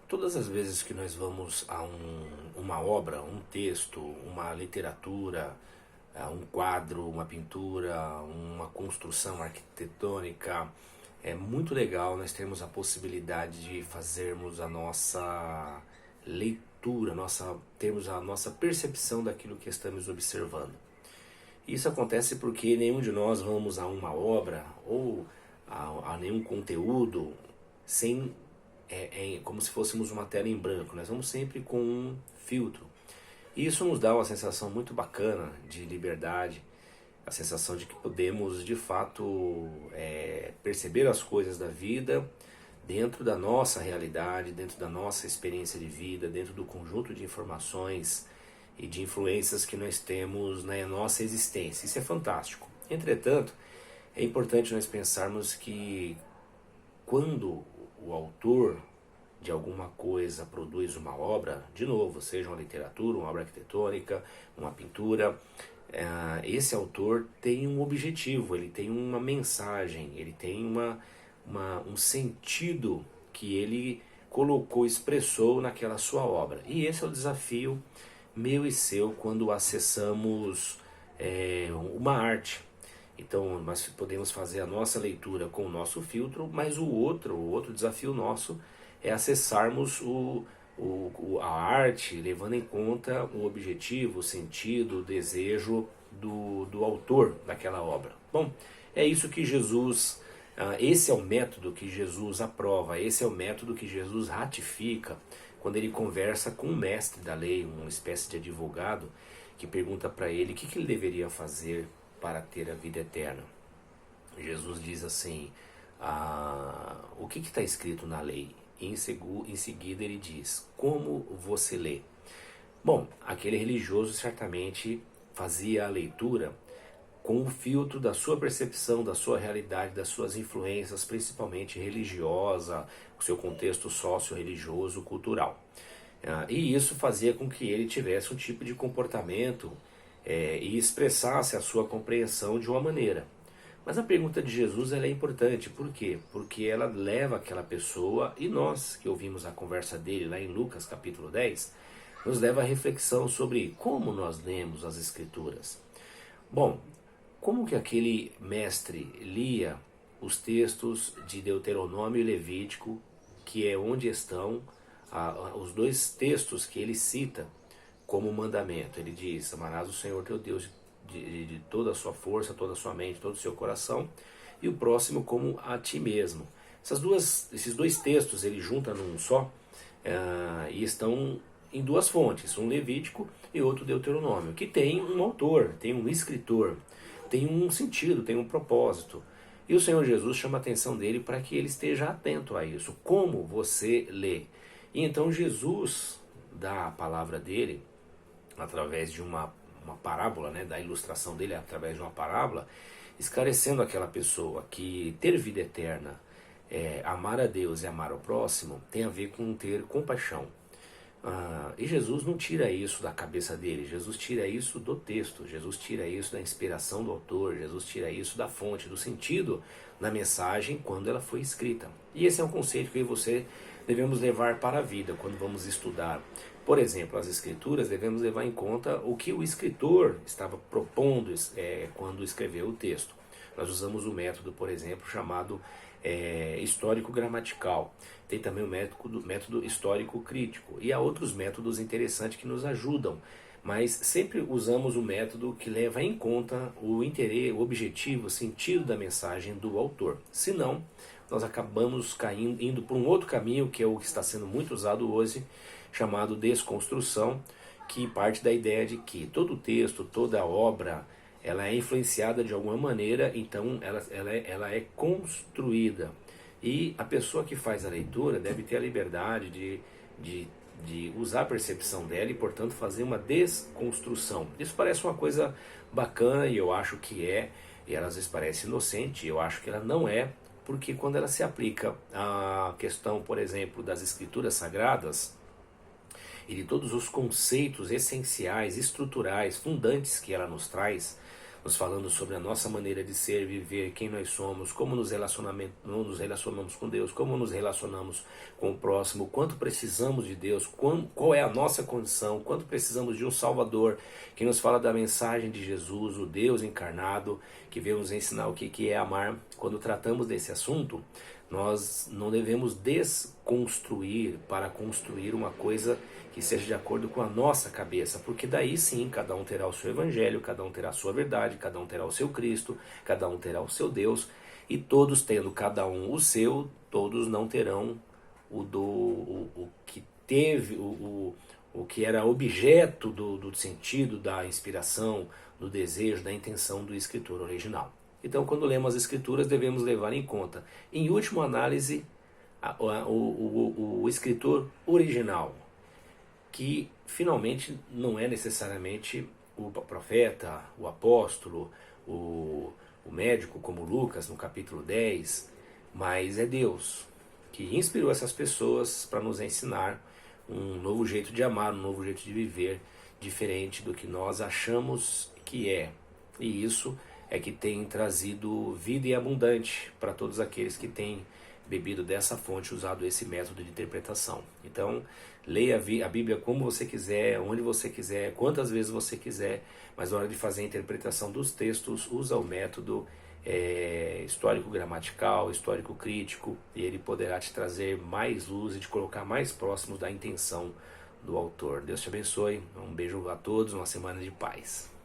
Todas as vezes que nós vamos a uma obra, um texto, uma literatura, a um quadro, uma pintura, uma construção arquitetônica, é muito legal nós termos a possibilidade de fazermos a nossa leitura, termos a nossa percepção daquilo que estamos observando. Isso acontece porque nenhum de nós vamos a uma obra ou a nenhum conteúdo sem como se fôssemos uma tela em branco. Nós vamos sempre com um filtro. E isso nos dá uma sensação muito bacana de liberdade, a sensação de que podemos de fato perceber as coisas da vida dentro da nossa realidade, dentro da nossa experiência de vida, dentro do conjunto de informações e de influências que nós temos na nossa existência. Isso é fantástico. Entretanto, é importante nós pensarmos que quando o autor de alguma coisa produz uma obra, de novo, seja uma literatura, uma obra arquitetônica, uma pintura, esse autor tem um objetivo, ele tem uma mensagem, ele tem um sentido que ele colocou, expressou naquela sua obra. E esse é o desafio meu e seu quando acessamos uma arte. Então nós podemos fazer a nossa leitura com o nosso filtro, mas o outro desafio nosso é acessarmos a arte levando em conta o objetivo, o sentido, o desejo do autor daquela obra. Bom, é isso que Jesus, esse é o método que Jesus aprova, esse é o método que Jesus ratifica quando ele conversa com o mestre da lei, uma espécie de advogado, que pergunta para ele o que ele deveria fazer para ter a vida eterna. Jesus diz assim, o que está escrito na lei? E em seguida ele diz, como você lê? Bom, aquele religioso certamente fazia a leitura com o filtro da sua percepção, da sua realidade, das suas influências, principalmente religiosa, o seu contexto socio-religioso, cultural. E isso fazia com que ele tivesse um tipo de comportamento e expressasse a sua compreensão de uma maneira. Mas a pergunta de Jesus ela é importante, por quê? Porque ela leva aquela pessoa, e nós que ouvimos a conversa dele lá em Lucas capítulo 10, nos leva à reflexão sobre como nós lemos as Escrituras. Bom, como que aquele mestre lia os textos de Deuteronômio e Levítico, que é onde estão os dois textos que ele cita como mandamento? Ele diz, amarás o Senhor teu Deus de toda a sua força, toda a sua mente, todo o seu coração, e o próximo como a ti mesmo. Esses dois textos ele junta num só e estão em duas fontes, um Levítico e outro Deuteronômio, que tem um autor, tem um escritor, tem um sentido, tem um propósito. E o Senhor Jesus chama a atenção dele para que ele esteja atento a isso, como você lê. E então Jesus dá a palavra dele através de uma parábola, da ilustração dele através de uma parábola, esclarecendo aquela pessoa que ter vida eterna, amar a Deus e amar ao próximo, tem a ver com ter compaixão. E Jesus não tira isso da cabeça dele, Jesus tira isso do texto, Jesus tira isso da inspiração do autor, Jesus tira isso da fonte, do sentido da mensagem quando ela foi escrita. E esse é um conceito que você devemos levar para a vida quando vamos estudar. Por exemplo, as Escrituras, devemos levar em conta o que o escritor estava propondo quando escreveu o texto. Nós usamos o método, por exemplo, chamado histórico-gramatical. Tem também o método histórico-crítico. E há outros métodos interessantes que nos ajudam, mas sempre usamos o método que leva em conta o interesse, o objetivo, o sentido da mensagem do autor. Senão, nós acabamos indo por um outro caminho, que é o que está sendo muito usado hoje, chamado desconstrução, que parte da ideia de que todo texto, toda obra, ela é influenciada de alguma maneira, então ela é construída. E a pessoa que faz a leitura deve ter a liberdade de usar a percepção dela e, portanto, fazer uma desconstrução. Isso parece uma coisa bacana e eu acho que e ela às vezes parece inocente, eu acho que ela não é, porque quando ela se aplica à questão, por exemplo, das Escrituras Sagradas, e de todos os conceitos essenciais, estruturais, fundantes que ela nos traz, nos falando sobre a nossa maneira de ser, viver, quem nós somos, como nos relacionamos com Deus, como nos relacionamos com o próximo, quanto precisamos de Deus, qual é a nossa condição, quanto precisamos de um Salvador, que nos fala da mensagem de Jesus, o Deus encarnado, que veio nos ensinar o que é amar. Quando tratamos desse assunto, nós não devemos desconstruir para construir uma coisa que seja de acordo com a nossa cabeça, porque daí sim cada um terá o seu evangelho, cada um terá a sua verdade, cada um terá o seu Cristo, cada um terá o seu Deus, e todos tendo cada um o seu, todos não terão o que teve, o que era objeto do sentido, da inspiração, do desejo, da intenção do escritor original. Então, quando lemos as escrituras, devemos levar em conta, em última análise, o escritor original, que finalmente não é necessariamente o profeta, o apóstolo, o médico como Lucas no capítulo 10, mas é Deus que inspirou essas pessoas para nos ensinar um novo jeito de amar, um novo jeito de viver, diferente do que nós achamos que é. E isso é que tem trazido vida e abundante para todos aqueles que têm bebido dessa fonte, usado esse método de interpretação. Então, leia a Bíblia como você quiser, onde você quiser, quantas vezes você quiser, mas na hora de fazer a interpretação dos textos, usa o método histórico-gramatical, histórico-crítico, e ele poderá te trazer mais luz e te colocar mais próximo da intenção do autor. Deus te abençoe, um beijo a todos, uma semana de paz.